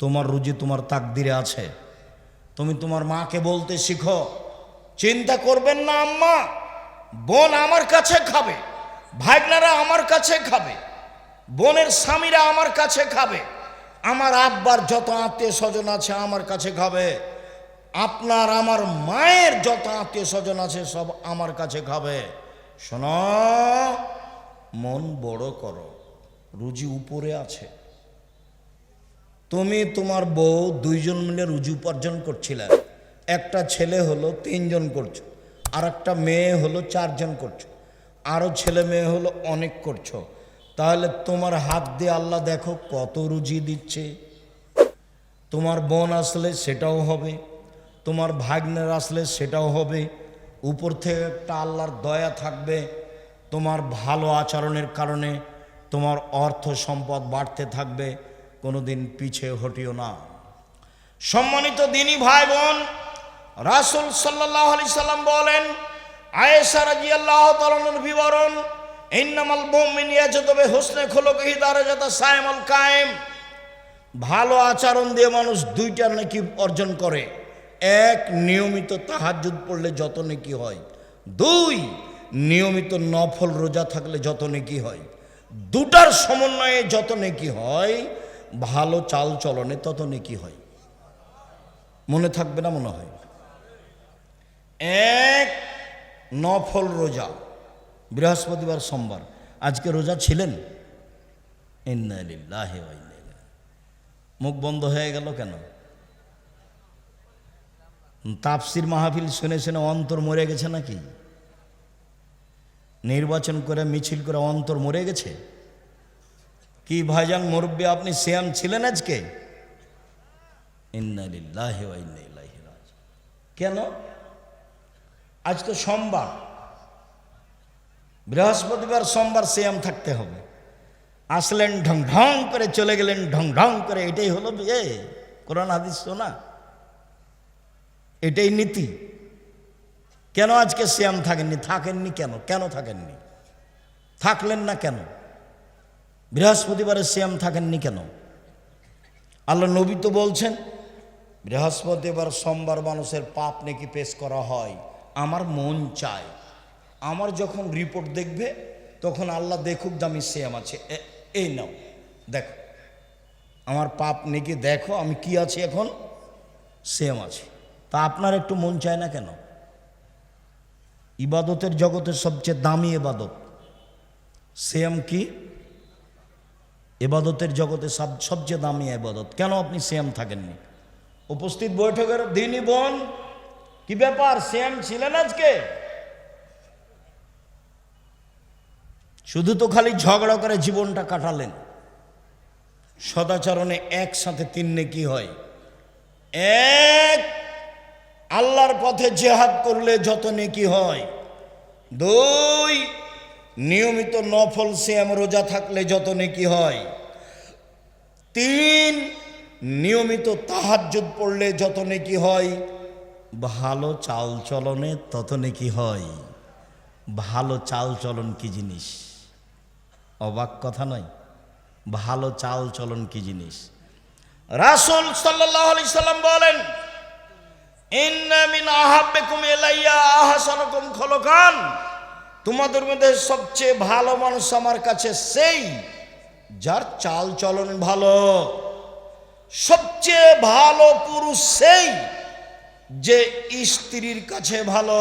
তোমার রুজি তোমার তাকদিরে আছে। তুমি তোমার মাকে বলতে শিখো, চিন্তা করবেন না আম্মা, বোন আমার কাছে খাবে, ভাগনারা আমার কাছে খাবে, বোনের স্বামীরা আমার কাছে খাবে, আমার আব্বার যত আত্মীয় স্বজন আছে আমার কাছে খাবে, আপনার আমার মায়ের যত আত্মীয় স্বজন আছে সব আমার কাছে খাবে। শোনো, মন বড় করো, রুজি উপরে আছে। তুমি তোমার বউ দুইজন মিলে রুজি উপার্জন করছিলে, একটা ছেলে হলো 3 জন করছো, আর একটা মেয়ে হলো 4 জন করছো, আরও ছেলে মেয়ে হলো অনেক করছো। তাহলে তোমার হাত দিয়ে আল্লাহ দেখো কত রুজি দিচ্ছে। তোমার বোন আসলে সেটাও হবে, তোমার ভাগ্নের আসলে সেটাও হবে। উপর থেকে একটা আল্লাহর দয়া থাকবে, তোমার ভালো আচরণের কারণে তোমার অর্থ সম্পদ বাড়তে থাকবে, কোনোদিন পিছিয়ে হটিও না। সম্মানিত দিনী ভাই বোন, রাসূল সাল্লাল্লাহু আলাইহি সাল্লাম বলেন, আয়েশা রাদিয়াল্লাহু তাআলার বিবরণ, ইন্নামাল মুমিনু ইয়াজদু বিহুসনি খুলুকিহি দারাজাতা সাইমুল কায়েম। ভালো আচরণ দিয়ে মানুষ 2টা নেকি অর্জন করে। 1, নিয়মিত তাহাজ্জুদ পড়লে যত নেকি হয়। 2, নিয়মিত নফল রোজা থাকলে যত নেকি হয়। 2টার সমন্বয়ে যত নেকি হয়, ভালো চাল চলনে তত নেকি হয়। মনে থাকবে না মনে হয়? 1, নফল রোজা, বৃহস্পতিবার সোমবার। আজকে রোজা ছিলেন? ইন্না লিল্লাহি ওয়া ইন্না ইলাইহি। মুখ বন্ধ হয়ে গেল কেন? তাফসির মাহফিল শুনে শুনে অন্তর মরে গেছে নাকি? নির্বাচন করে মিছিল করে অন্তর মরে গেছে কি? ভাইজান মুরব্বী, আপনি সিয়াম ছিলেন আজকে? ইন্না লিল্লাহি ওয়া ইন্না ইলাইহি রাজিউন। কেন? আজ তো সোমবার, বৃহস্পতিবার সোমবার সিয়াম থাকতে হবে। আসলেন ঢং ঢং করে, চলে গেলেন ঢং ঢং করে। এটাই হলো বিয়ে? কোরআন হাদিস তো না, এটাই নীতি। কেন আজকে সিয়াম থাকেননি? থাকেননি কেন? কেন থাকেননি? থাকলেন না কেন? বৃহস্পতিবারে সিয়াম থাকেননি কেন? আল্লাহ নবী তো বলছেন, বৃহস্পতিবার সোমবার মানুষের পাপ নেকি পেশ করা হয়। আমার মন চায়, আমার যখন রিপোর্ট দেখবে তখন আল্লাহ দেখুক যে আমি সিয়াম আছে, এই নাও দেখো আমার পাপ নেকি, দেখো আমি কি আছি, এখন সিয়াম আছে। তা আপনার একটু মন চায় না কেন? ইবাদতের জগতের সবচেয়ে দামি ইবাদত সিয়াম। কি ইবাদতের জগতে সবচেয়ে দামি ইবাদত, কেন আপনি সিয়াম থাকেননি? উপস্থিত বৈঠকের দিনই বোন, কি ব্যাপার, সিয়াম ছিলেন আজকে? শুধু তো খালি ঝগড়া করে জীবনটা কাটালেন। সদাচরণে একসাথে 3 নেকি হয়। 1, আল্লাহর পথে জিহাদ করলে যত নেকি হয়। 2, নিয়মিত নফল সিয়াম রোজা থাকলে যত নেকি হয়। 3, নিয়মিত তাহাজ্জুদ পড়লে যত নেকি হয়। ভালো চাল চলনে তত নেকি হয়। ভালো চাল চলন কি জিনিস? অবাক কথা নয়? ভালো চাল চলন কি জিনিস? রাসূল সাল্লাল্লাহু আলাইহি সাল্লাম বলেন, ইন্না মিন আহাব্বিকুম ইলাইয়া আহসানুকুম খুলুকান। তোমাদের মধ্যে সবচেয়ে ভালো মানুষ আমার কাছে সেই যার চাল চলন ভালো। সবচেয়ে ভালো পুরুষ সেই যে স্ত্রীর কাছে ভালো।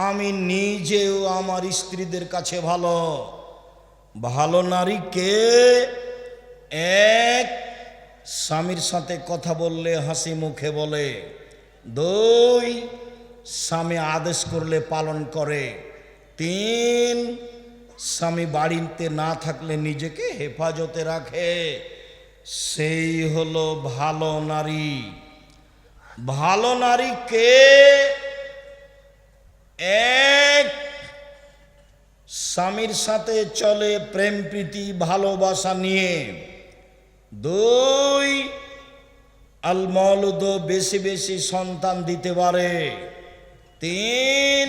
আমি নিজেও আমার স্ত্রীদের কাছে ভালো। ভালো নারীকে 1, স্বামীর সাথে কথা বললে হাসি মুখে বলে। 2, স্বামী আদেশ করলে পালন করে। 3, স্বামী বাড়িতে না থাকলে নিজেকে হেফাজতে রাখে। সেই হলো ভালো নারী। ভালো নারীকে 1, স্বামীর সাথে চলে প্রেম প্রীতি ভালোবাসা নিয়ে। 2, আল মাউলুদ, বেশি বেশি সন্তান দিতে পারে। 3,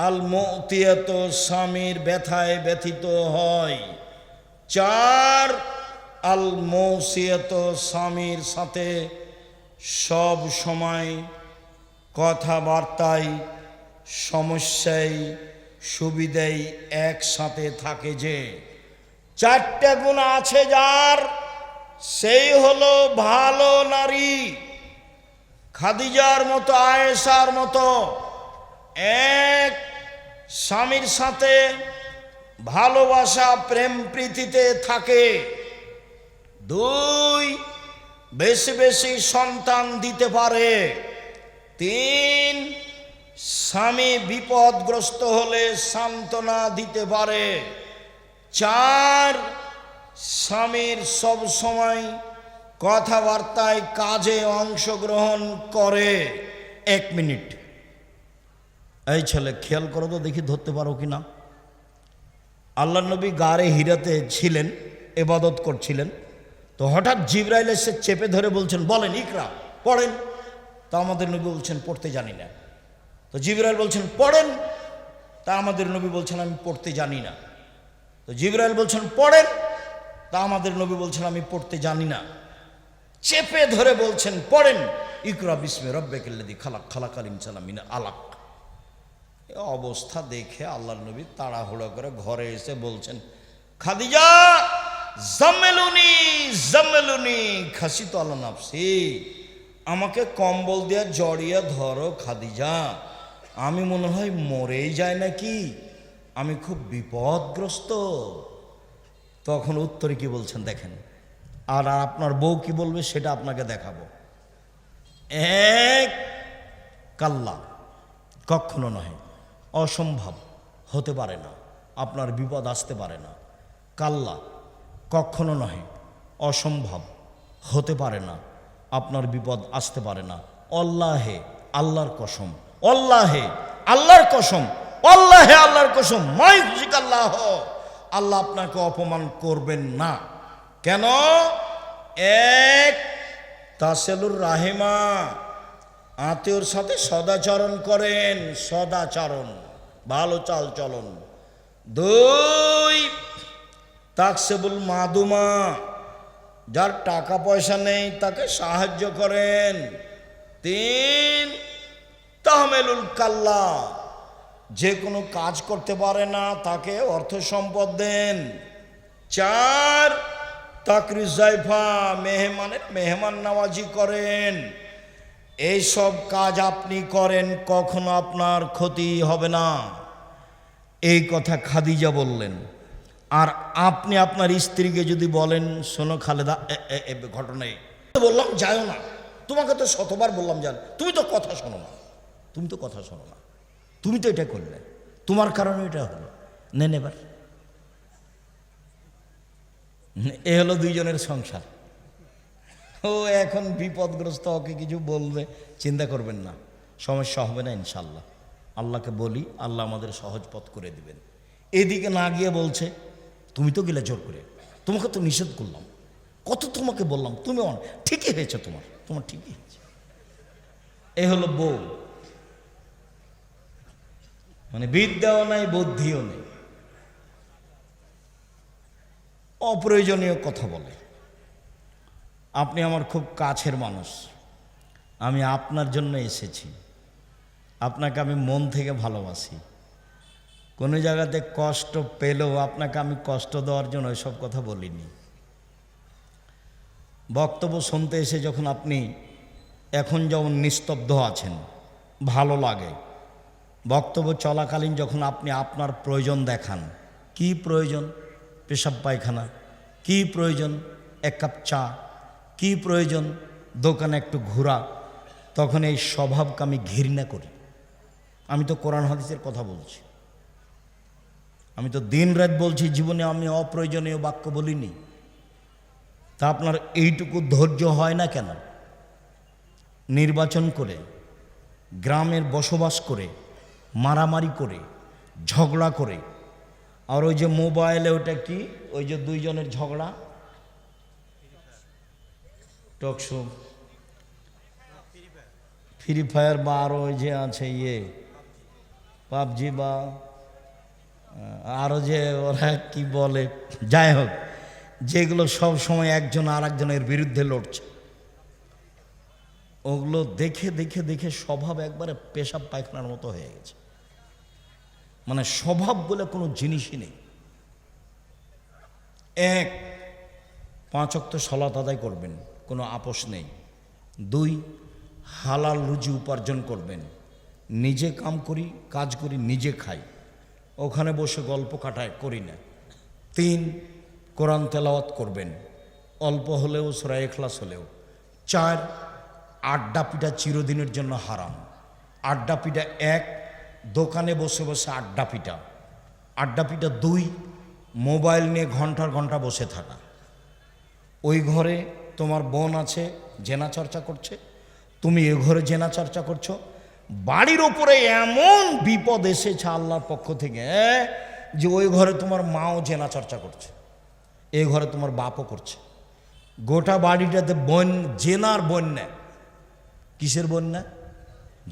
আল মুতিয়াত, স্বামীর ব্যথায় ব্যথিত হয়। 4, আল মৌসিয়াত, স্বামীর সাথে সব সময় কথাবার্তায়, সমস্যায়, সুবিধাই একসাথে থাকে। যে চারটে গুণ আছে যার, সেই হলো ভালো নারী। খাদিজার মতো, আয়েশার মতো এক, স্বামীর সাথে ভালোবাসা প্রেম প্রীতিতে থাকে। দুই, বেশি বেশি সন্তান দিতে পারে। তিন, স্বামী বিপদগ্রস্ত হলে সান্ত্বনা দিতে পারে। চার, স্বামীর সব সময় কথাবার্তায়, কাজে অংশগ্রহণ করে। 1 মিনিট, এই ছেলে খেয়াল করো তো দেখি ধরতে পারো কি না। আল্লাহ নবী গারে হিরাতে ছিলেন, ইবাদত করছিলেন। তো হঠাৎ জিবরাইল এসে চেপে ধরে বলছেন, বলেন ইকরা, পড়েন। তা আমাদের নবী বলছেন পড়তে জানি না। তো জিবরাইল বলছেন পড়েন। তা আমাদের নবী বলছেন আমি পড়তে জানি না। তো জিবরাইল বলছেন পড়েন। তা আমাদের নবী বলছেন আমি পড়তে জানি না। চেপে ধরে বলছেন পড়েন, ইকরা বিস্মে রব্বিকাল্লাযী খালাক, খালাকাল ইনসানা মিন আলাক। অবস্থা দেখে আল্লাহর নবী তাড়াহুড়ো করে ঘরে এসে বলছেন, খাদিজা জাম্মেলুনি জাম্মেলুনি খাসিতু আলা নাফসি, আমাকে কম্বল দিয়ে জড়িয়ে ধরো খাদিজা, আমি মনে হয় মরেই যায় নাকি, আমি খুব বিপদগ্রস্ত। তখন উত্তরে কি বলছেন দেখেন, আর আপনার বউ কি বলবে সেটা আপনাকে দেখাবো। এক, কাল্লা, কখনো নয়, অসম্ভব, হতে পারে না, আপনার বিপদ আসতে পারে না। কাল্লা, কখনো নয়, অসম্ভব, হতে পারে না, আপনার বিপদ আসতে পারে না। আল্লাহে, আল্লাহর কসম, আল্লাহে, আল্লাহর কসম, আল্লাহে, আল্লাহর কসম, মাই খুশিক আল্লাহ, আল্লাহ আপনাকে অপমান করবেন না। কেন? এক, তাসেলুর রাহিমা, আত্মীয়র সাথে সদাচরণ করেন, সদাচরণ, ভালো চাল চলন। দুই, তাকসেবুল মাদুমা, যার টাকা পয়সা নেই তাকে সাহায্য করেন। তিন, তাহমেলুল কাল্লা, যে কোনো কাজ করতে পারে না তাকে অর্থ সম্পদ দেন। চার, তাকরিজাইফা, মেহমানের মেহমান নওয়াজি করেন। এইসব কাজ আপনি করেন, কখনো আপনার ক্ষতি হবে না। এই কথা খাদিজা বললেন। আর আপনি আপনার স্ত্রীকে যদি বলেন, শোনো খালেদা, ঘটনায় বললাম যাও না, তোমাকে তো শতবার বললাম যান, তুমি তো কথা শোনো না, তুমি তো কথা শোনো না, তুমি তো এটা করলে, তোমার কারণে এটা হলো, নেন এবার। এ হলো দুইজনের সংসার। ও এখন বিপদগ্রস্ত, ওকে কিছু বলবে, চিন্তা করবেন না, সমস্যা হবে না ইনশাল্লাহ। আল্লাহকে বলি, আল্লাহ আমাদের সহজ পথ করে দিবেন। এদিকে না গিয়ে বলছে, তুমি তো গেলে জোর করে, তোমাকে তো নিষেধ করলাম, কত তোমাকে বললাম, তুমি ঠিকই হয়েছে, তোমার ঠিকই হয়েছে। এ হলো বউ, মানে বিদ্যাও নাই, বুদ্ধিও নেই, অপ্রয়োজনীয় কথা বলে। আপনি আমার খুব কাছের মানুষ, আমি আপনার জন্য এসেছি, আপনাকে আমি মন থেকে ভালোবাসি। কোনো জায়গাতে কষ্ট পেলেও আপনাকে আমি কষ্ট দেওয়ার জন্য এসব কথা বলিনি। বক্তব্য শুনতে এসে যখন আপনি এখন যেমন নিস্তব্ধ আছেন, ভালো লাগে। বক্তব্য চলাকালীন যখন আপনি আপনার প্রয়োজন দেখান, কি প্রয়োজন, পেশাব পায়খানা, কি প্রয়োজন, এক কাপ চা, কি প্রয়োজন, দোকানে একটু ঘোরা, তখন এই স্বভাবকে আমি ঘৃণা করি। আমি তো কোরআন হাদিসের কথা বলছি, আমি তো দিন রাত বলছি, জীবনে আমি অপ্রয়োজনীয় বাক্য বলিনি। তা আপনার এইটুকু ধৈর্য হয় না কেন? নির্বাচন করে, গ্রামের বসবাস করে, মারামারি করে, ঝগড়া করে, আর ওই যে মোবাইলে ওটা কি, ওই যে দুইজনের ঝগড়া, টকশো, ফ্রি ফায়ার, বা আরও ওই যে আছে পাবজি, বা আরও যে ওরা কি বলে, যাই হোক, যেগুলো সব সময় একজন আর একজনের বিরুদ্ধে লড়ছে, ওগুলো দেখে দেখে দেখে স্বভাব একবারে পেশাব পায়খানার মতো হয়ে গেছে। মানে স্বভাব বলে কোনো জিনিসই নেই। এক, 5 ওয়াক্ত সালাত আদায় করবেন, কোনো আপোষ নেই। 2, হালাল রুজি উপার্জন করবেন, নিজে কাজ করি নিজে খাই, ওখানে বসে গল্প কাটায় করি না। 3, কোরআন তেলাওয়াত করবেন, অল্প হলেও সূরা ইখলাস হলেও। 4, আড্ডা পিটা চিরদিনের জন্য হারাম। আড্ডা পিটা 1, দোকানে বসে বসে আড্ডা পিটা। 2, মোবাইল নিয়ে ঘন্টার ঘন্টা বসে থাকা। ওই ঘরে তোমার বোন আছে, জেনা চর্চা করছে, তুমি এ ঘরে জেনা চর্চা করছো। বাড়ির ওপরে এমন বিপদ এসেছে আল্লাহর পক্ষ থেকে যে ওই ঘরে তোমার মাও জেনা চর্চা করছে, এই ঘরে তোমার বাপও করছে। গোটা বাড়িটাতে জেনার বন্যা। কিসের বন্যা?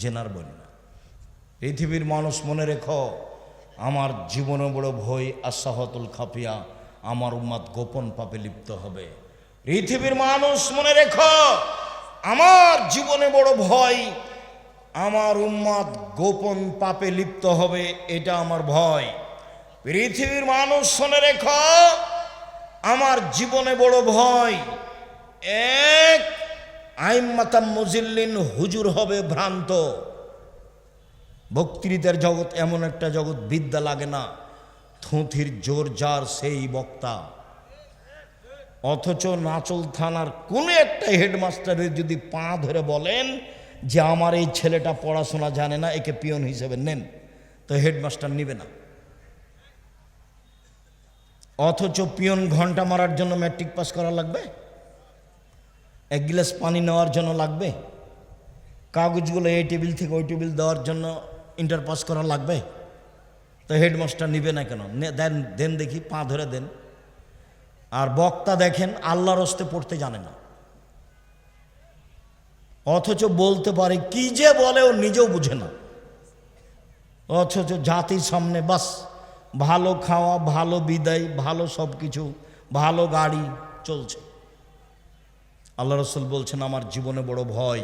জেনার বন্যা। পৃথিবীর মানুষ মনে রেখো, আমার জীবনে বড় ভয় আসাহতুল খাফিয়া, আমার উম্মাত গোপন পাপে লিপ্ত হবে। পৃথিবীর মানুষ মনে রেখো, আমার জীবনে বড় ভয়, আমার উম্মাত গোপন পাপে লিপ্ত হবে, এটা আমার ভয়। পৃথিবীর মানুষ শুনে রেখো, আমার জীবনে বড় ভয়, 1, আইম্মাতাম মুজিল্লিন, হুজুর হবে ভ্রান্ত। বক্তৃতার জগৎ এমন একটা জগৎ, বিদ্যা লাগে না, থুঁথির জোর যার সেই বক্তা। অথচ নাচল থানার কোনো একটা হেডমাস্টারের যদি পা ধরে বলেন যে আমার এই ছেলেটা পড়াশোনা জানে না, একে পিয়ন হিসেবে নেন, তো হেডমাস্টার নিবে না। অথচ পিয়ন ঘন্টা মারার জন্য ম্যাট্রিক পাস করা লাগবে, 1 গ্লাস পানি নেওয়ার জন্য লাগবে, কাগজগুলো এই টেবিল থেকে ওই টেবিল দেওয়ার জন্য ইন্টার পাস করা লাগবে, তো হেডমাস্টার নিবে না কেন? দেন দেখি, পা ধরে দেন। আর বক্তা দেখেন আল্লাহর হস্তে পড়তে জানে না, অথচ বলতে পারে, কি যে বলে ও নিজেও বুঝে না। অথচ জাতির সামনে বাস ভালো খাওয়া, ভালো বিদায়, ভালো সব কিছু, ভালো গাড়ি চলছে। আল্লাহ রাসূল বলছেন, আমার জীবনে বড় ভয়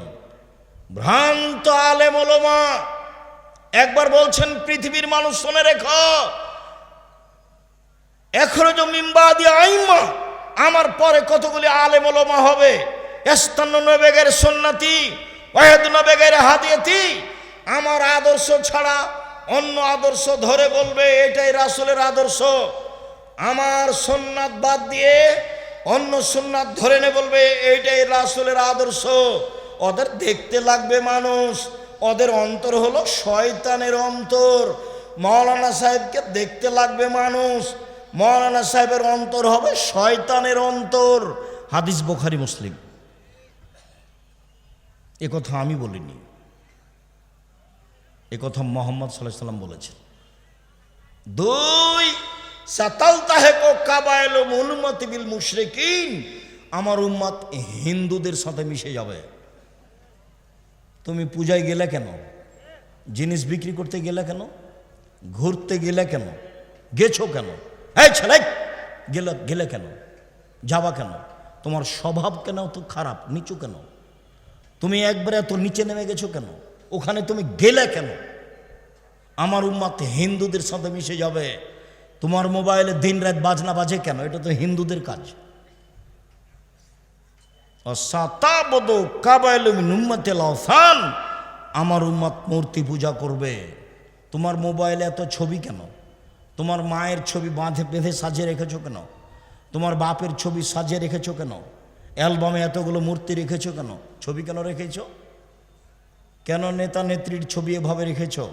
ভ্রান্ত আলেম ওলামা। একবার বলছেন, পৃথিবীর মানুষ শুনে রেখো, এখরজ মিন বাদি আইম্মা, আমার পরে কতগুলি আলেম ওলামা হবে, ইস্তান্নুনা বিগাইরি সুন্নতি ওয়া ইয়াহদুনা বিগাইরি হাদিয়াতি, আমার আদর্শ ছাড়া অন্য আদর্শ ধরে বলবে এটাই রাসূলের আদর্শ, আমার সুন্নাত বাদ দিয়ে অন্য সুন্নাত ধরে নে বলবে এইটাই রাসূলের আদর্শ। ওদের দেখতে লাগবে মানুষ, ওদের অন্তর হলো শয়তানের অন্তর। মাওলানা সাহেবকে দেখতে লাগবে মানুষ, মাওলানা সাহেবের অন্তর হবে শয়তানের অন্তর। হাদিস বুখারী মুসলিম। এ কথা আমি বলিনি, এ কথা মুহাম্মদ সাল্লাল্লাহু আলাইহি ওয়াসাল্লাম বলেছেন। 2, সাতালতাহিকু কাবাইলু উম্মতি বিল মুশরিকিন, আমার উম্মত হিন্দুদের সাথে মিশে যাবে। তুমি পূজায় গেলে কেন? জিনিস বিক্রি করতে গেলে কেন? ঘুরতে গেলে কেন? গেছো কেন? এই ছেলে গেলে কেন? যাবা কেন? তোমার স্বভাব কেন তো খারাপ, নিচু কেন? তুমি একবারে এত নিচে নেমে গেছো কেন? ওখানে তুমি গেলে কেন? আমার উম্মত হিন্দুদের সাথে মিশে যাবে। তোমার মোবাইলে দিন রাত বাজনা বাজে কেন? এটা তো হিন্দুদের কাজ। আমার উম্মত মূর্তি পূজা করবে। তোমার মোবাইলে এত ছবি কেন? তোমার মায়ের ছবি বেঁধে সাজিয়ে রেখেছো কেন? তোমার বাপের ছবি সাজিয়ে রেখেছো কেন? অ্যালবামে এতগুলো মূর্তি রেখেছো কেন? ছবি কেন রেখেছো? কেন নেতা নেত্রীর ছবি এভাবে রেখেছো?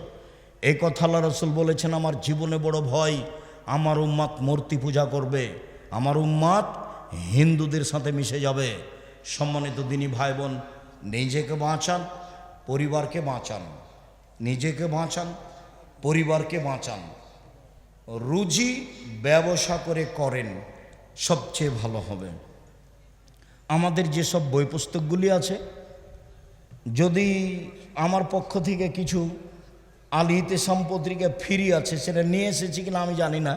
এই কথা আল্লাহ রাসূল বলেছেন, আমার জীবনে বড় ভয়, আমার উম্মত মূর্তি পূজা করবে, আমার উম্মত হিন্দুদের সাথে মিশে যাবে। সম্মানিত দিনী ভাই বোন, নিজেকে বাঁচান, পরিবারকে বাঁচান, নিজেকে বাঁচান, পরিবারকে বাঁচান। রুজি ব্যবসা করে করেন, সবচেয়ে ভালো হবে। আমাদের যেসব বই পুস্তকগুলি আছে, যদি আমার পক্ষ থেকে কিছু আল ইতিসাম পত্রিকা ফ্রি আছে, সেটা নিয়ে এসেছি কিনা আমি জানি না,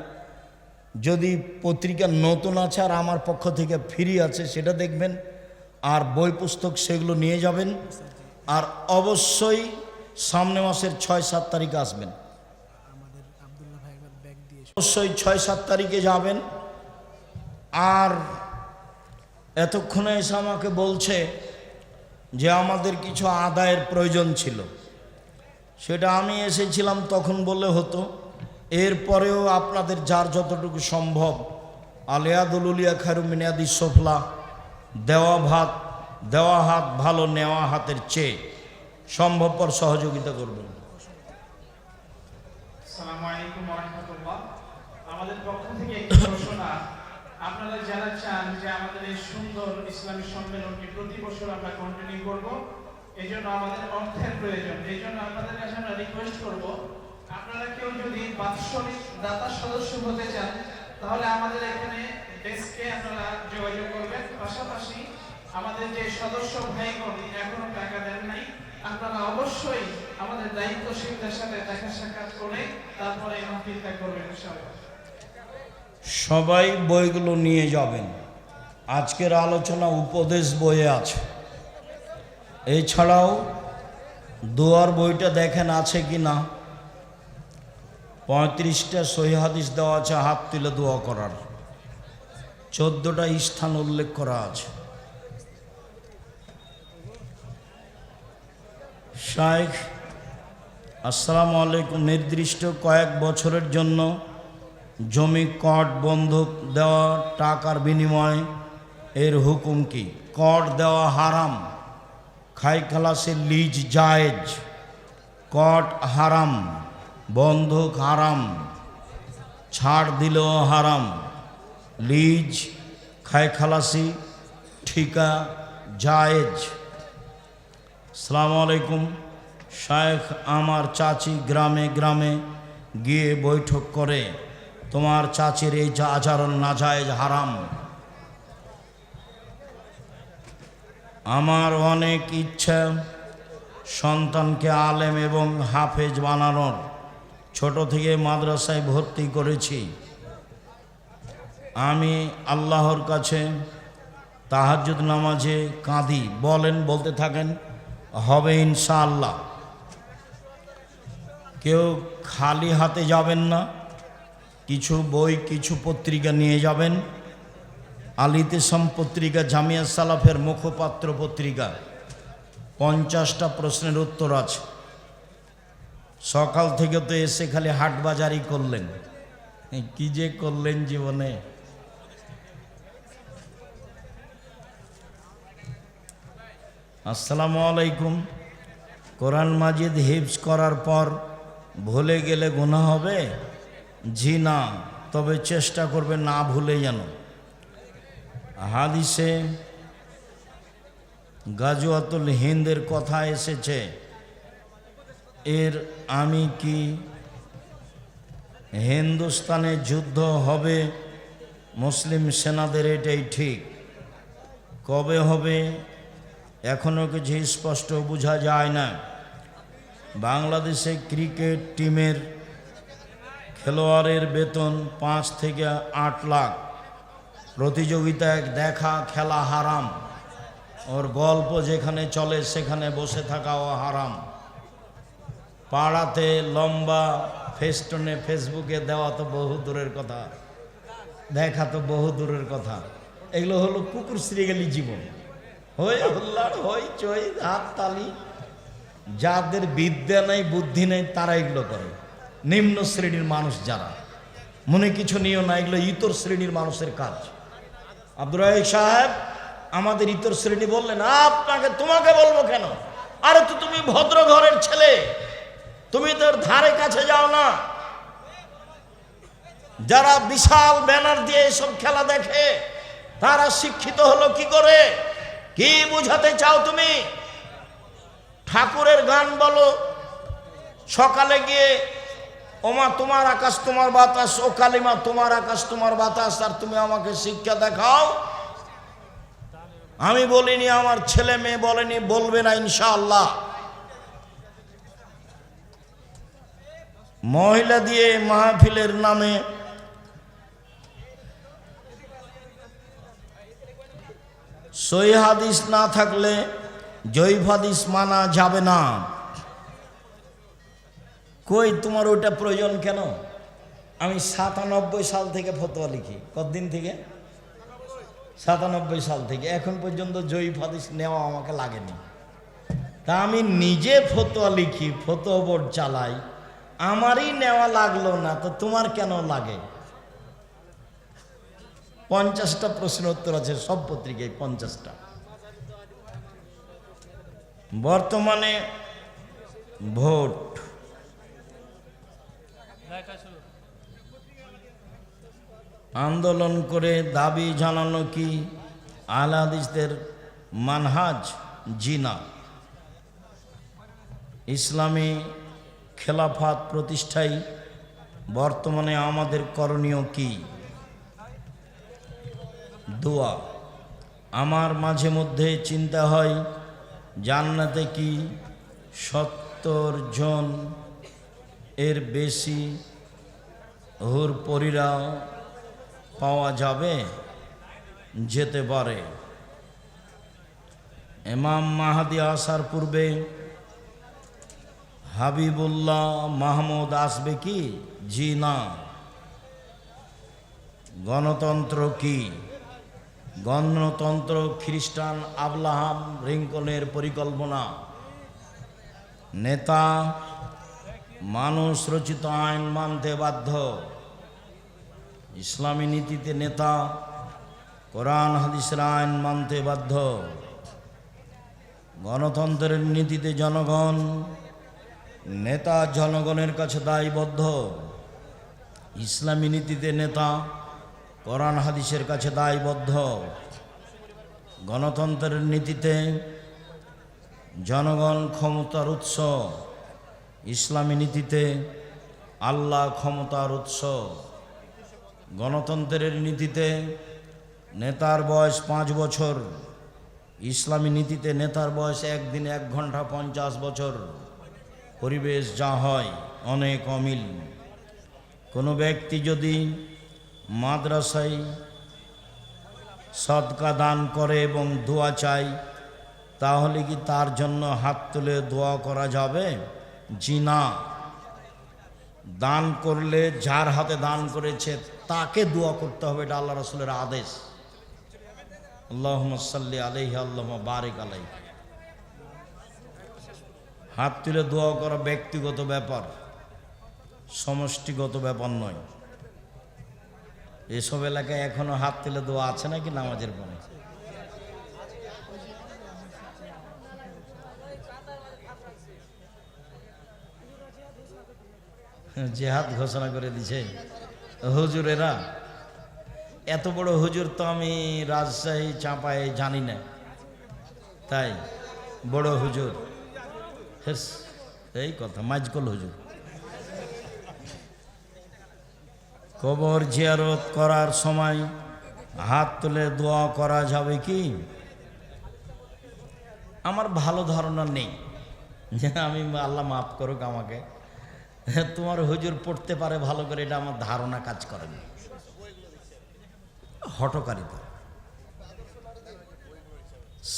যদি পত্রিকা নতুন আছে আর আমার পক্ষ থেকে ফ্রি আছে সেটা দেখবেন, আর বই পুস্তক সেগুলো নিয়ে যাবেন। আর অবশ্যই সামনে মাসের 6-7 তারিখে আসবেন, অবশ্যই 6-7 তারিখে যাবেন। আর এতক্ষণে এসে আমাকে বলছে যে আমাদের কিছু আদায়ের প্রয়োজন ছিল, সেটা আমি এসেছিলাম তখন বলে হতো। এরপরেও আপনাদের যার যতটুকু সম্ভব, আলিয়াদুল উলিয়া খায়রু মিন ইয়াদিস সুফলা, দেওয়া হাত ভালো নেওয়া হাতের চেয়ে, সম্ভবপর সহযোগিতা করবেন। আসসালামু আলাইকুম ওয়া রাহমাতুল্লাহ। আমাদের পক্ষ থেকে একটি ঘোষণা, আপনারা যারা চান যে আমাদের এই সুন্দর ইসলামী সম্মেলনটি প্রতি বছর আমরা কন্টিনিউ করব, এজন্য আমাদের অর্থের প্রয়োজন। এজন্য আপনাদের কাছে আমরা রিকোয়েস্ট করব, আপনারা কেউ যদি বাৎসরিক দাতা সদস্য হতে চান তাহলে আমাদের এখানে ডেস্কে আপনারা যোগাযোগ করবেন। পাশাপাশি আমাদের যে সদস্য ভাইগণ এখনো টাকা দেন নাই, আপনারা অবশ্যই আমাদের দায়িত্বশীলদের সাথে দেখা সাক্ষাৎ করে তারপরে মাহফিল ত্যাগ করবেন ইনশাআল্লাহ। সবাই বইগুলো নিয়ে যাবেন। আজকের আলোচনা উপদেশ বইয়ে আছে। এছাড়াও দোয়ার বইটা দেখেন আছে কি না, 35টা সহিহ হাদিস দেওয়া আছে হাত তুলে দোয়া করার, 14টা স্থান উল্লেখ করা আছে। শাইখ আসসালামু আলাইকুম, নির্দিষ্ট কয়েক বছরের জন্য জমি কট বন্ধক দেওয়া টাকার বিনিময়ে এর হুকুম কি? কট দেওয়া হারাম, খাই খালাসের লিজ জায়েজ, কট হারাম, বন্ধক হারাম, ছাড় দিলেও হারাম, লিজ খাই খালাসি ঠিকা জায়েজ। আসসালামু আলাইকুম শায়েখ, আমার চাচি গ্রামে গ্রামে গিয়ে বৈঠক করে, তোমার চাচির এই আচরণ নাজায়েজ হারাম। আমার অনেক ইচ্ছা সন্তানকে আলেম এবং হাফেজ বানানোর, ছোট থেকে মাদ্রাসায় ভর্তি করেছি। আমি আল্লাহর কাছে তাহাজ্জুদ নামাজে কাঁদি। বলেন, বলতে থাকেন, হবে ইনশাআল্লাহ। কেউ খালি হাতে যাবেন না, কিছু বই কিছু পত্রিকা নিয়ে যাবেন। আলিতেসাম পত্রিকা জামিয়া সালাফের মুখপাত্র পত্রিকা, 50টা প্রশ্নের উত্তর আছে। সকাল থেকে তো এসে খালি হাটবাজারি করলেন, কি যে করলেন জীবনে। আসসালামু আলাইকুম, কোরআন মাজিদ হিফজ করার পর ভুলে গেলে গুনাহ হবে? জি না, তবে চেষ্টা করবে না ভুলে যেন। হাদিসে গাজওয়াতুল হিন্দের কথা এসেছে, এর আমি কি হিন্দুস্তানে যুদ্ধ হবে মুসলিম সেনাদের, এটাই ঠিক। কবে হবে এখনও কিছু স্পষ্ট বোঝা যায় না। বাংলাদেশে ক্রিকেট টিমের খেলোয়াড়ের বেতন 5 থেকে 8 লাখ, প্রতিযোগিতায় দেখা খেলা হারাম, ওর গল্প যেখানে চলে সেখানে বসে থাকাও হারাম, পাড়াতে লম্বা ফেস্টনে ফেসবুকে দেওয়া তো বহু দূরের কথা, দেখা তো বহু দূরের কথা। এগুলো হলো কুকুর শ্রীগালি জীবন, হই হুল্লাড় হই চই হাত তালি। যাদের বিদ্যা নেই বুদ্ধি নেই তারা এগুলো করে, নিম্ন শ্রেণীর মানুষ যারা, মনে কিছু নিও না, এগুলো ইতর শ্রেণীর মানুষের কাজ। আব্দুর রাহিক সাহেব আমাদের ইতর শ্রেণী বললেন, তোমাকে বলবো কেন? আরে তো তুমি ভদ্র ঘরের ছেলে, তুমি তোর ধারে কাছে যাও না। যারা বিশাল ব্যানার দিয়ে এসব খেলা দেখে তারা শিক্ষিত হলো কি করে? কি বুঝাতে চাও তুমি? ঠাকুরের গান বলো, সকালে গিয়ে ওমা তোমার আকাশ তোমার বাতাস, ও কালিমা তোমার আকাশ তোমার বাতাস, আর তুমি আমাকে শিক্ষা দেখাও। আমি বলিনি, আমার ছেলে মেয়ে বলেনি, বলবে না ইনশাআল্লাহ। মহিলা দিয়ে মাহফিলের নামে সহি হাদিস না থাকলে জয়ীফ হাদিস মানা যাবে না। কই তোমার ওইটা প্রয়োজন কেন? আমি 97 সাল থেকে ফতোয়া লিখি। কতদিন থেকে? 97 সাল থেকে এখন পর্যন্ত জয়ীফ হাদিস নেওয়া আমাকে লাগেনি। তা আমি নিজে ফতোয়া লিখি, ফতোয়া বোর্ড চালাই, আমারই নেওয়া লাগলো না, তো তোমার কেন লাগে? 50টা প্রশ্ন উত্তর আছে সব পত্রিকায়, 50টা। বর্তমানে ভোট, আন্দোলন করে দাবি জানানো কি আহলে হাদিসদের মানহাজ? জি না। ইসলামী খেলাফত প্রতিষ্ঠায় বর্তমানে আমাদের করণীয় কি? দোয়া। আমার মাঝে মধ্যে চিন্তা হয় জান্নাতে কি 70 জন এর বেশি হুর পরীরা পাওয়া যাবে? যেতে পারে। ইমাম মাহদী আসার পূর্বে হাবিবুল্লাহ মাহমুদ আসবে কি? জি না। গণতন্ত্র কি? গণতন্ত্র খ্রিস্টান আব্রাহাম লিঙ্কনের পরিকল্পনা। নেতা মানুষ রচিত আইন মানতে বাধ্য। ইসলামী নীতিতে নেতা কোরআন হাদিসের আইন মানতে বাধ্য। গণতন্ত্রের নীতিতে জনগণ, নেতা জনগণের কাছে দায়বদ্ধ। ইসলামী নীতিতে নেতা কোরআন হাদিসের কাছে দায়বদ্ধ। গণতন্ত্রের নীতিতে জনগণ ক্ষমতার উৎস। ইসলামী নীতিতে আল্লাহ ক্ষমতার উৎস। গণতন্ত্রের নীতিতে নেতার বয়স 5 বছর। ইসলামী নীতিতে নেতার বয়স 1 দিন 1 ঘন্টা 50 বছর। পরিবেশ যা হয় অনেক অমিল। কোনো ব্যক্তি যদি মাদ্রাসায় সদকা দান করে এবং দোয়া চায়, তাহলে কি তার জন্য হাত তুলে দোয়া করা যাবে? জি না। দান করলে যার হাতে দান করেছে তাকে দোয়া করতে হবে, এটা আল্লাহ রাসূলের আদেশ। আল্লাহুম্মা সাল্লি আলাইহি আল্লাহুম্মা বারিক আলাইহি। হাত তুলে দোয়া করা ব্যক্তিগত ব্যাপার, সমষ্টিগত ব্যাপার নয়। এসব এলাকায় এখনো হাত তুলে দোয়া আছে নাকি নামাজের পরে? জিহাদ ঘোষণা করে দিছে হুজুরেরা। এত বড় হুজুর তো আমি রাজশাহী চাঁপায় জানি না, তাই বড় হুজুর এই কথা। মাইজকল হুজুর। কবর জিয়ারত করার সময় হাত তুলে দোয়া করা যাবে কি? আমার ভালো ধারণা নেই, যে আমি আল্লাহ মাফ করুক আমাকে, তোমার হুজুর পড়তে পারে ভালো করে, এটা আমার ধারণা কাজ করে না। হঠকারিতা।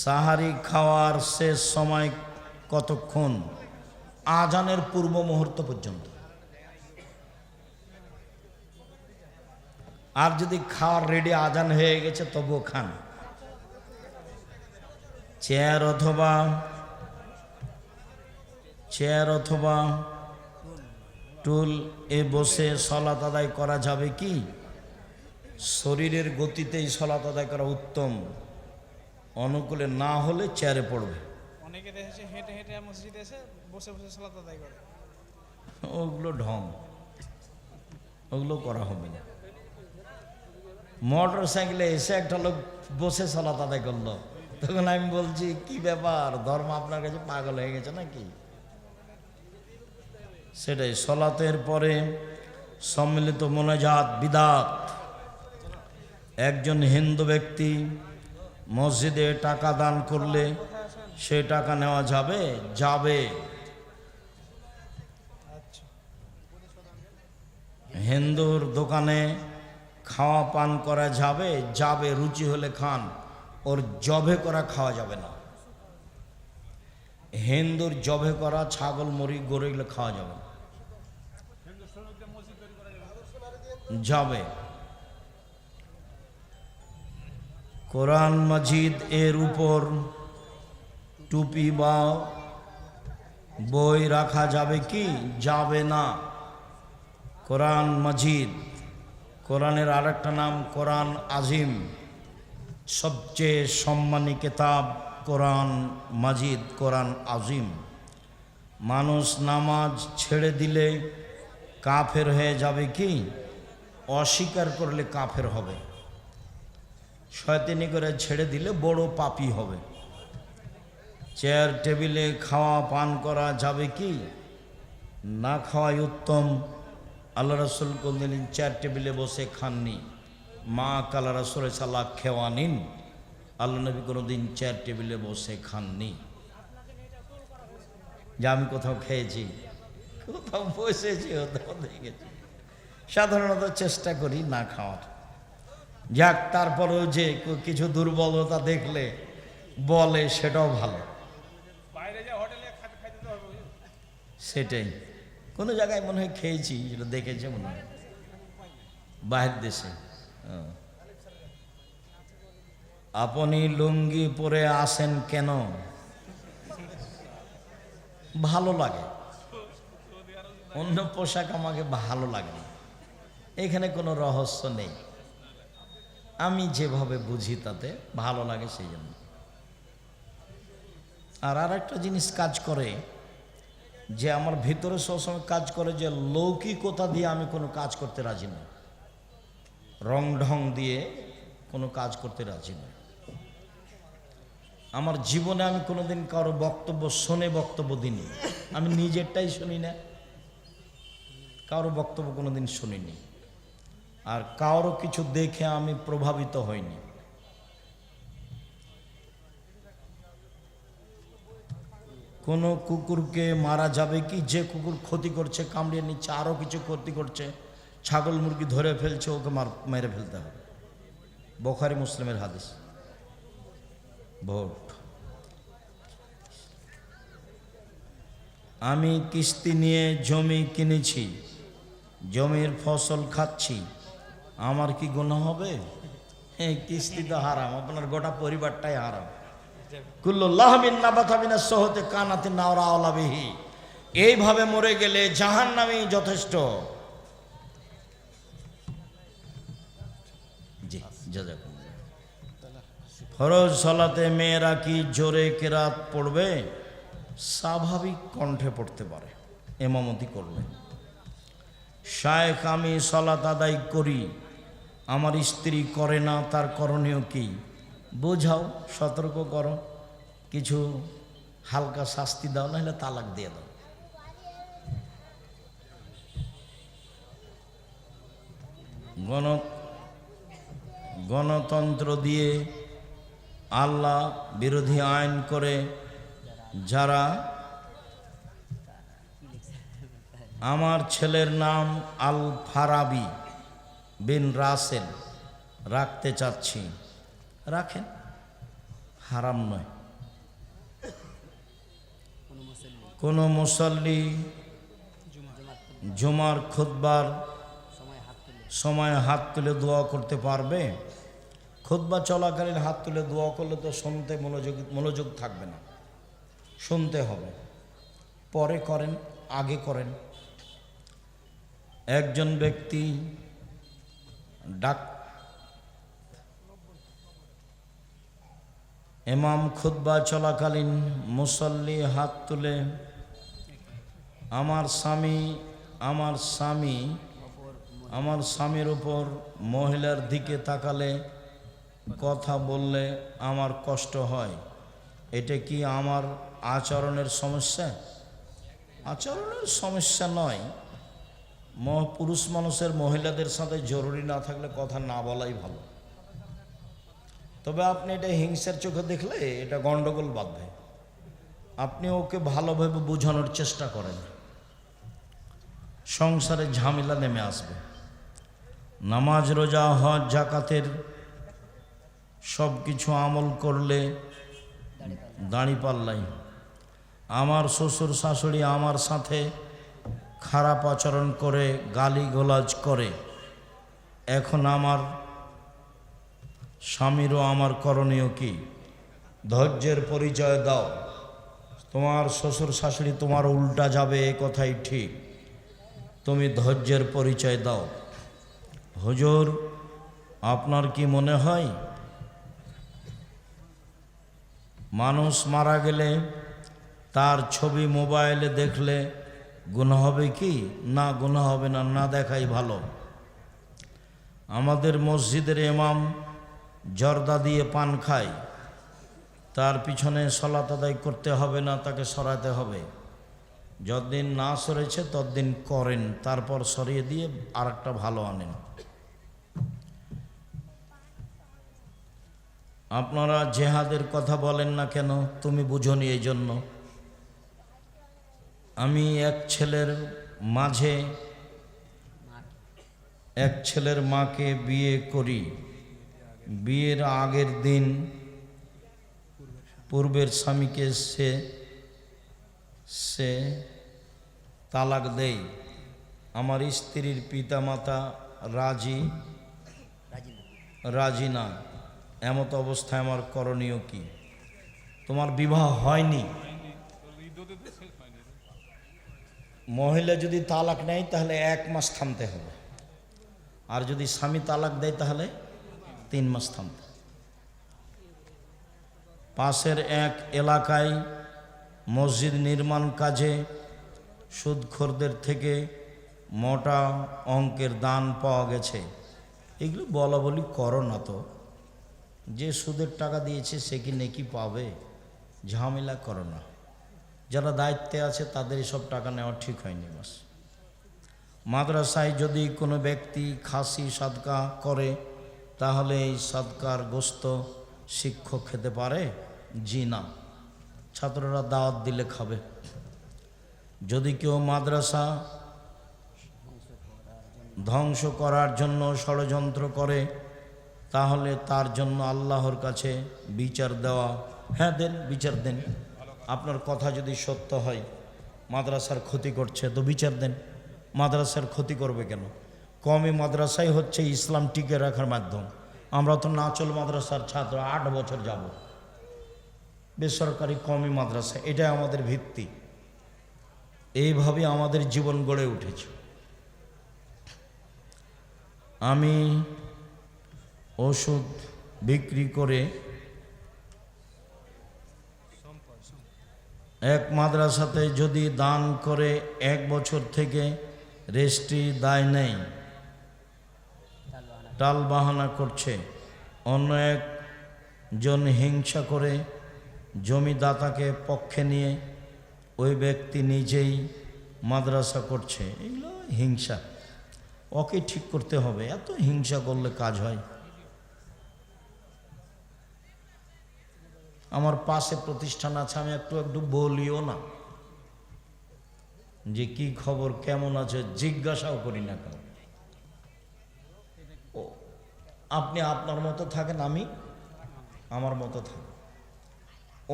সাহারি খাওয়ার শেষ সময় কতক্ষণ? আজানের পূর্ব মুহূর্ত পর্যন্ত। আর যদি খাওয়ার রেডি আজান হয়ে গেছে তবুও খান। চেয়ার অথবা টুল এ বসে সালাত আদায় করা যাবে কি? শরীরের গতিতেই সালাত আদায় করা উত্তম। অনুকূলে না হলে চেয়ারে পড়বে। অনেকে দেখেছে হেঁটে হেঁটে মসজিদে এসে বসে বসে সালাত আদায় করে। ওগুলো ঢং, ওগুলো করা হবে না। মোটর সাইকেলে এসে একটা লোক বসে সালাত আদায় করলো, তখন আমি বলছি কি ব্যাপার, ধর্ম আপনার কাছে পাগল হয়ে গেছে নাকি? সেটাই। সালাতের পরে সম্মিলিত মোনাজাত বিদআত। একজন হিন্দু ব্যক্তি মসজিদে টাকা দান করলে সে টাকা নেওয়া যাবে? যাবে। হিন্দুর দোকানে খাওয়া পান করা যাবে? যাবে। রুচি হলে খান, ওর জবে করা খাওয়া যাবে না। হিন্দুর জবে করা ছাগল, মুরগি, গরু এগুলো খাওয়া যাবে না, যাবে। কোরআন মাজিদ এর উপর টুপি বা বই রাখা যাবে কি? যাবে না। কোরআন মাজিদ, কোরআনের আরেকটা নাম কোরআন আজিম, সবচেয়ে সম্মানী কিতাব কোরআন মাজিদ, কোরআন আজিম। মানুষ নামাজ ছেড়ে দিলে কাফের হয়ে যাবে কি? অস্বীকার করলে কাফের হবে। শয়তানি করে ছেড়ে দিলে বড় পাপী হবে। চেয়ার টেবিলে খাওয়া পান করা যাবে কি? না খাওয়াই উত্তম। আল্লাহ রসুল কোনদিন চেয়ার টেবিলে বসে খাননি। মা কালা রসুল সাল্লাহ খেওয়া নিন, আল্লাহ নবী কোনোদিন চেয়ার টেবিলে বসে খাননি। যে আমি কোথাও খেয়েছি, কোথাও বসেছি, কোথাও দেখেছি, সাধারণত চেষ্টা করি না খাওয়ার। যাক, তারপরেও যে কিছু দুর্বলতা দেখলে বলে সেটাও ভালো। সেটাই কোনো জায়গায় মনে হয় খেয়েছি, যেটা দেখেছে মনে হয় বাহির দেশে। আপনি লুঙ্গি পরে আসেন কেন? ভালো লাগে। অন্য পোশাক আমাকে ভালো লাগে না। এখানে কোনো রহস্য নেই, আমি যেভাবে বুঝি তাতে ভালো লাগে, সেই জন্য। আর একটা জিনিস কাজ করে, যে আমার ভিতরে সবসময় কাজ করে, যে লৌকিকতা দিয়ে আমি কোনো কাজ করতে রাজি না, রং ঢং দিয়ে কোনো কাজ করতে রাজি না। আমার জীবনে আমি কোনোদিন কারো বক্তব্য শুনে বক্তব্য দিইনি, আমি নিজেরটাই শুনি না, কারো বক্তব্য কোনোদিন শুনিনি। আর কারো কিছু দেখে আমি প্রভাবিত হইনি। কোনো কুকুরকে মারা যাবে কি? যে কুকুর ক্ষতি করছে, কামড়িয়ে নিচ্ছে, আরও কিছু ক্ষতি করছে, ছাগল মুরগি ধরে ফেলছে, ওকে মেরে ফেলতে হবে। বুখারী মুসলিমের হাদিস। ভোট আমি কিস্তি নিয়ে জমি কিনেছি, জমির ফসল খাচ্ছি, আমার কি গুনাহ হবে? এই কিস্তি তো হারাম, আপনার গোটা পরিবারটাই হারাম। এইভাবে মরে গেলে জাহান্নামী যথেষ্ট। জি, জাযাকুমুল্লাহ। ফরজ সালাতে মেয়েরা কি জোরে কেরাত পড়বে? স্বাভাবিক কণ্ঠে পড়তে পারে, ইমামতি করলে। শায়েখ, আমি সালাত আদায় করি, আমার স্ত্রী করে না, তার করণীয় কি? বোঝাও, সতর্ক করো, কিছু হালকা শাস্তি দাও, নাহলে তালাক দিয়ে দাও। গণতন্ত্র দিয়ে আল্লাহ বিরোধী আইন করে যারা, আমার ছেলের নাম আল ফারাবি বিন রাসেল রাখতে চাচ্ছি, রাখেন, হারাম নয়। কোনো মুসল্লি জুমার খুতবার সময় হাত তুলে দোয়া করতে পারবে? খুতবা চলাকালীন হাত তুলে দোয়া করলে তো শুনতে মনোযোগ থাকবে না, শুনতে হবে। পরে করেন, আগে করেন। একজন ব্যক্তি ইমাম খুতবা চলাকালীন মুসল্লি হাত তুলে, আমার স্বামীর উপর মহিলার দিকে তাকালে, কথা বললে আমার কষ্ট হয়, এটা কি আমার আচরণের সমস্যা? আচরণের সমস্যা নয়। পুরুষ মানুষের মহিলাদের সাথে জরুরি না থাকলে কথা না বলাই ভালো। তবে আপনি এটা হিংসার চোখে দেখলে এটা গন্ডগোল বাঁধবে। আপনি ওকে ভালোভাবে বোঝানোর চেষ্টা করেন, সংসারে ঝামেলা নেমে আসবে। নামাজ, রোজা, হজ, জাকাতের সব কিছু আমল করলে দাঁড়িপাল্লাই। আমার শ্বশুর শাশুড়ি আমার সাথে খারাপ আচরণ করে, গালিগালাজ করে, এখন আমার স্বামীরও আমার করণীয় কি? ধৈর্যের পরিচয় দাও। তোমার শ্বশুর শাশুড়ি তোমার উল্টা যাবে এ কথাই ঠিক, তুমি ধৈর্যের পরিচয় দাও। হুজুর, আপনার কি মনে হয় মানুষ মারা গেলে তার ছবি মোবাইলে দেখলে গুনাহ হবে কি? না, গুনাহ হবে না, না দেখাই ভালো। আমাদের মসজিদের ইমাম জর্দা দিয়ে পান খায়, তার পিছনে সালাত আদায় করতে হবে না, তাকে সরাতে হবে। যতদিন না সরেছে ততদিন করেন, তারপর সরিয়ে দিয়ে আরেকটা ভালো আনেন। আপনারা জেহাদের কথা বলেন না কেন? তুমি বুঝোনি এই জন্য। আমি এক ছেলের মাকে বিয়ে করি। বিয়ের আগের দিন পূর্বের স্বামীকে সে তালাক দেয়। আমার স্ত্রীর পিতামাতা রাজি না। এমত অবস্থায় আমার করণীয় কি? তোমার বিবাহ হয়নি, মহিলা যদি তালাক নেয় তাহলে 1 মাস থামতে হবে, আর যদি স্বামী তালাক দেয় তাহলে 3 মাস থামতে। পাশের এক এলাকায় মসজিদ নির্মাণ কাজে সুদখোরদের থেকে মোটা অঙ্কের দান পাওয়া গেছে। এগুলো বলা বলি করো না তো, যে সুদের টাকা দিয়েছে সে কি নেকি পাবে? ঝামেলা করো না। যারা দায়িত্বে আছে তাদের সব টাকা নেওয়া ঠিক হয়নি। বাস, মাদ্রাসায় যদি কোনো ব্যক্তি খাসি সাদকা করে তাহলে এই সাদকার গোস্ত শিক্ষক খেতে পারে? জি না, ছাত্ররা দাওয়াত দিলে খাবে। যদি কেউ মাদ্রাসা ধ্বংস করার জন্য ষড়যন্ত্র করে তাহলে তার জন্য আল্লাহর কাছে বিচার দেওয়া। হ্যাঁ, দেন, বিচার দেন। আপনার কথা যদি সত্য হয় মাদ্রাসার ক্ষতি করছে তো বিচার দেন। মাদ্রাসার ক্ষতি করবে কেন? কওমি মাদ্রাসাই হচ্ছে ইসলাম টিকে রাখার মাধ্যম। আমরা তো নাচল মাদ্রাসার ছাত্র, 8 বছর যাব বেসরকারি কওমি মাদ্রাসা, এটাই আমাদের ভিত্তি। এইভাবে আমাদের জীবন গড়ে উঠেছে। আমি ওষুধ বিক্রি করে এক মাদ্রাসাতে যদি দান করে 1 বছর থেকে রেজিস্ট্রি দায় নেই, টাল বাহানা করছে। অন্য একজন হিংসা করে জমিদাতাকে পক্ষে নিয়ে ওই ব্যক্তি নিজেই মাদ্রাসা করছে। এগুলো হিংসা, ওকে ঠিক করতে হবে। এত হিংসা করলে কাজ হয়? আমার পাশে প্রতিষ্ঠান আছে, আমি একটু বলিও না যে কি খবর, কেমন আছে, জিজ্ঞাসাও করি না কেন। আপনি আপনার মতো থাকেন, আমি আমার মতো থাকি।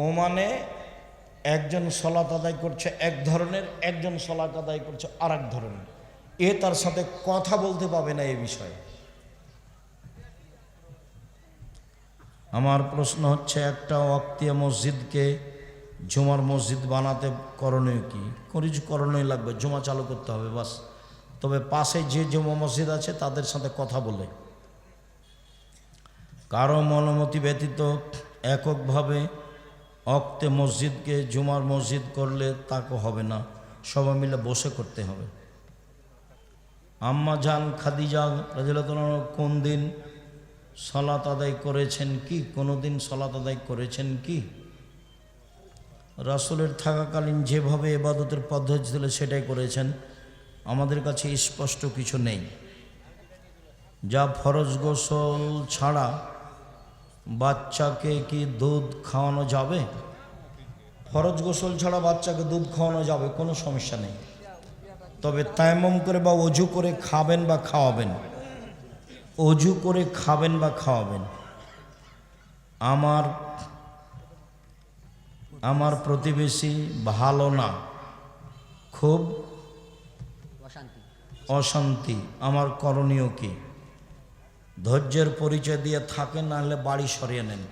ওমানে একজন সালাত আদায় করছে এক ধরনের, একজন সালাত আদায় করছে আর এক ধরনের। এ তার সাথে কথা বলতে পাবে না এই বিষয়ে। আমার প্রশ্ন হচ্ছে, একটা ওয়াক্তিয়া মসজিদকে জুমার মসজিদ বানাতে করণীয় কি? করণীয় লাগবে, জুমা চালু করতে হবে বাস। তবে পাশে যে জুমা মসজিদ আছে তাদের সাথে কথা বলে, কারো অনুমতি ব্যতীত এককভাবে ওয়াক্তে মসজিদকে জুমার মসজিদ করলে তাকে হবে না, সবাই মিলে বসে করতে হবে। আম্মা জান খাদিজা রাদিয়াল্লাহু আনহা কোন দিন সালাত আদায় করেছেন কি? কোনো দিন সালাত আদায় করেছেন কি? রাসূলের থাকাকালীন যেভাবে ইবাদতের পদ্ধতি ছিল সেটাই করেছেন। আমাদের কাছে স্পষ্ট কিছু নেই। যা ফরজ গোসল ছাড়া বাচ্চাকে কি দুধ খাওয়ানো যাবে? ফরজ গোসল ছাড়া বাচ্চাকে দুধ খাওয়ানো যাবে, কোনো সমস্যা নেই। তবে তায়াম্মুম করে বা ওযু করে খাবেন বা খাওয়াবেন, অজু করে খাবেন বা খাওয়াবেন। আমার প্রতিবেশী ভালো না, খুব অশান্তি, আমার করণীয় কি? ধৈর্যের পরিচয় দিয়ে থাকেন, নাহলে বাড়ি সরিয়ে নেন।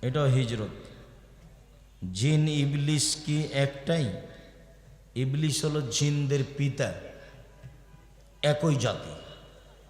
এটা হিজরত। জিন ইবলিস কি একটাই? ইবলিস হলো জিনদের পিতা, একই জাতি।